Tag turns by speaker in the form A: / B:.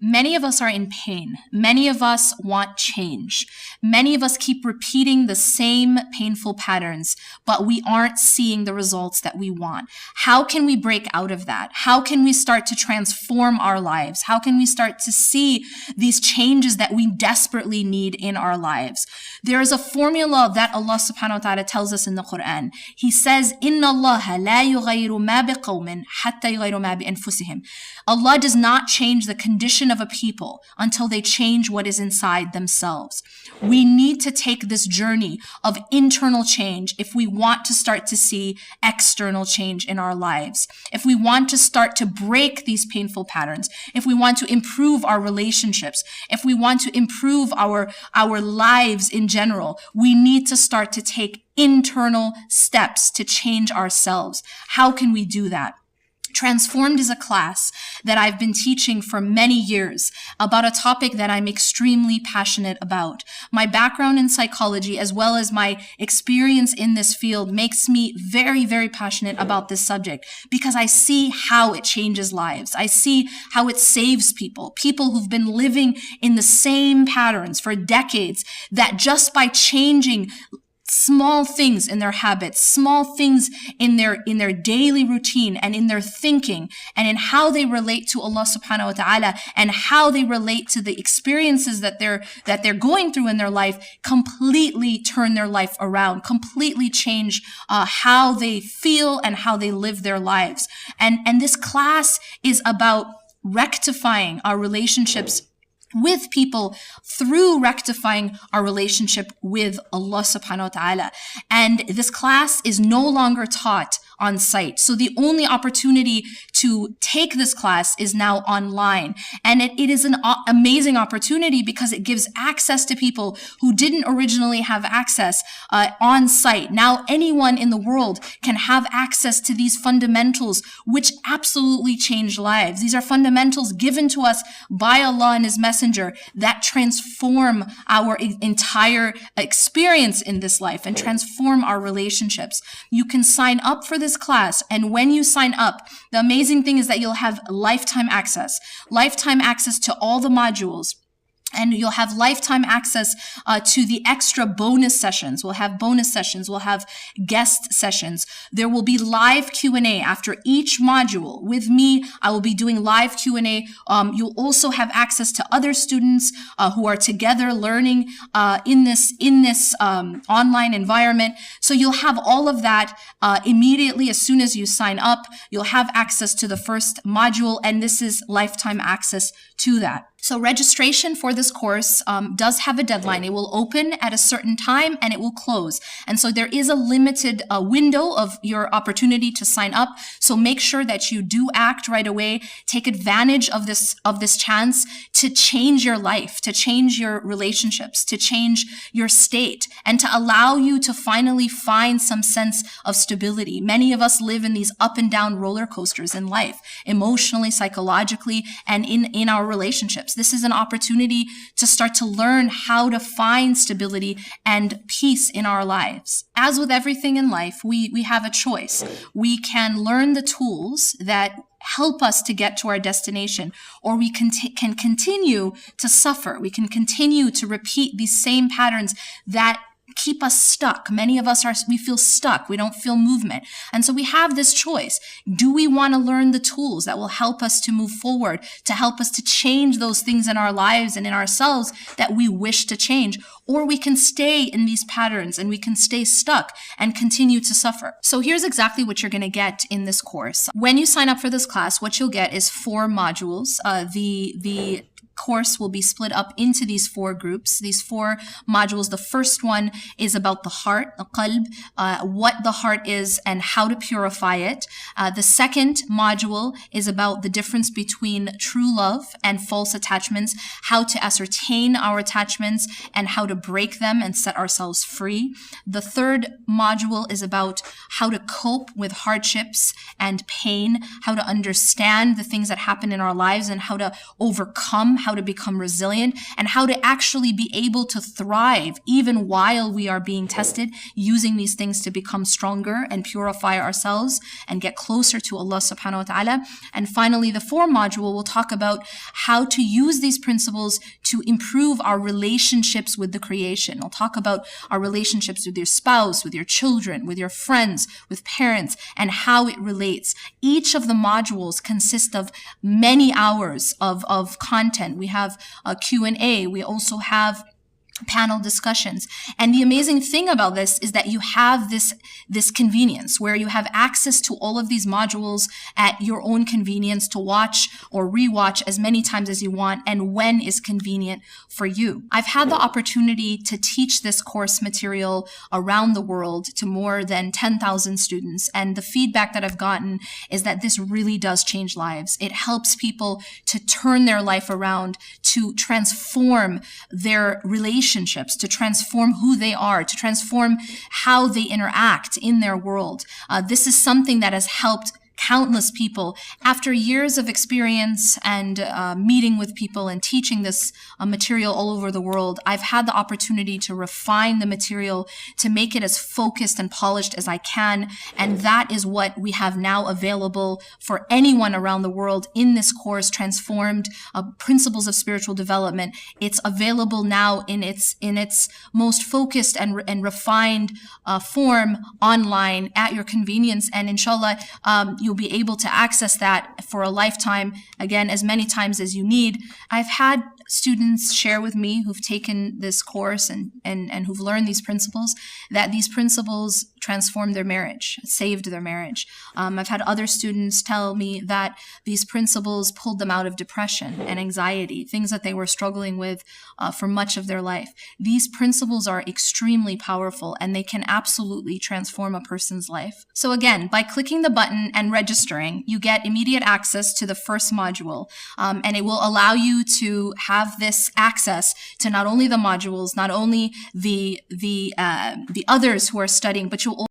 A: Many of us are in pain. Many of us want change. Many of us keep repeating the same painful patterns, but we aren't seeing the results that we want. How can we break out of that? How can we start to transform our lives? How can we start to see these changes that we desperately need in our lives? There is a formula that Allah subhanahu wa ta'ala tells us in the Quran. He says, إِنَّ اللَّهَ لَا يُغَيِّرُ مَا بِقَوْمٍ حَتَّى يُغَيِّرُ مَا بِأَنفُسِهِمْ. Allah does not change the condition of a people until they change what is inside themselves. We need to take this journey of internal change if we want to start to see external change in our lives. If we want to start to break these painful patterns, if we want to improve our relationships, if we want to improve our lives in general, we need to start to take internal steps to change ourselves. How can we do that? Transformed is a class that I've been teaching for many years about a topic that I'm extremely passionate about. My background in psychology, as well as my experience in this field, makes me very, very passionate about this subject because I see how it changes lives. I see how it saves people who've been living in the same patterns for decades, that just by changing small things in their habits, small things in their daily routine and in their thinking and in how they relate to Allah subhanahu wa ta'ala and how they relate to the experiences that they're going through in their life, completely turn their life around, completely change how they feel and how they live their lives. And this class is about rectifying our relationships with people through rectifying our relationship with Allah subhanahu wa ta'ala. And this class is no longer taught on site. So the only opportunity to take this class is now online. And it is an amazing opportunity because it gives access to people who didn't originally have access on site. Now anyone in the world can have access to these fundamentals which absolutely change lives. These are fundamentals given to us by Allah and His Messenger that transform our entire experience in this life and transform our relationships. You can sign up for this class, and when you sign up, the amazing thing is that you'll have lifetime access to all the modules. And you'll have lifetime access to the extra bonus sessions. We'll have bonus sessions. We'll have guest sessions. There will be live Q&A after each module. With me, I will be doing live Q&A. You'll also have access to other students who are together learning in this online environment. So you'll have all of that immediately as soon as you sign up. You'll have access to the first module, and this is lifetime access to that. So registration for this course does have a deadline. It will open at a certain time and it will close. And so there is a limited window of your opportunity to sign up. So make sure that you do act right away. Take advantage of this chance to change your life, to change your relationships, to change your state, and to allow you to finally find some sense of stability. Many of us live in these up and down roller coasters in life, emotionally, psychologically, and in our relationships. This is an opportunity to start to learn how to find stability and peace in our lives. As with everything in life, we have a choice. We can learn the tools that help us to get to our destination, or we can continue to suffer. We can continue to repeat these same patterns that keep us stuck. Many of us we feel stuck. We don't feel movement. And so we have this choice. Do we want to learn the tools that will help us to move forward, to help us to change those things in our lives and in ourselves that we wish to change? Or we can stay in these patterns and we can stay stuck and continue to suffer. So here's exactly what you're going to get in this course. When you sign up for this class, what you'll get is 4 modules. The course will be split up into these 4 groups, these 4 modules. The first one is about the heart, the qalb, what the heart is and how to purify it. The second module is about the difference between true love and false attachments, how to ascertain our attachments and how to break them and set ourselves free. The third module is about how to cope with hardships and pain, how to understand the things that happen in our lives and how to overcome, how to become resilient, and how to actually be able to thrive even while we are being tested, using these things to become stronger and purify ourselves and get closer to Allah subhanahu wa ta'ala. And finally, the fourth module will talk about how to use these principles to improve our relationships with the creation. We'll talk about our relationships with your spouse, with your children, with your friends, with parents, and how it relates. Each of the modules consist of many hours of content. We have a Q&A. We also have panel discussions. And the amazing thing about this is that you have this convenience where you have access to all of these modules at your own convenience to watch or rewatch as many times as you want and when is convenient for you. I've had the opportunity to teach this course material around the world to more than 10,000 students. And the feedback that I've gotten is that this really does change lives. It helps people to turn their life around, to transform their relationships, to transform who they are, to transform how they interact in their world. This is something that has helped countless people. After years of experience and meeting with people and teaching this material all over the world, I've had the opportunity to refine the material to make it as focused and polished as I can. And that is what we have now available for anyone around the world in this course, Transformed Principles of Spiritual Development. It's available now in its most focused and refined form online at your convenience. And inshallah, you'll be able to access that for a lifetime, again, as many times as you need. I've had students share with me who've taken this course and who've learned these principles, that these principles transformed their marriage, saved their marriage. I've had other students tell me that these principles pulled them out of depression and anxiety, things that they were struggling with for much of their life. These principles are extremely powerful and they can absolutely transform a person's life. So again, by clicking the button and registering, you get immediate access to the first module, and it will allow you to have this access to not only the modules, not only the others who are studying, but you'll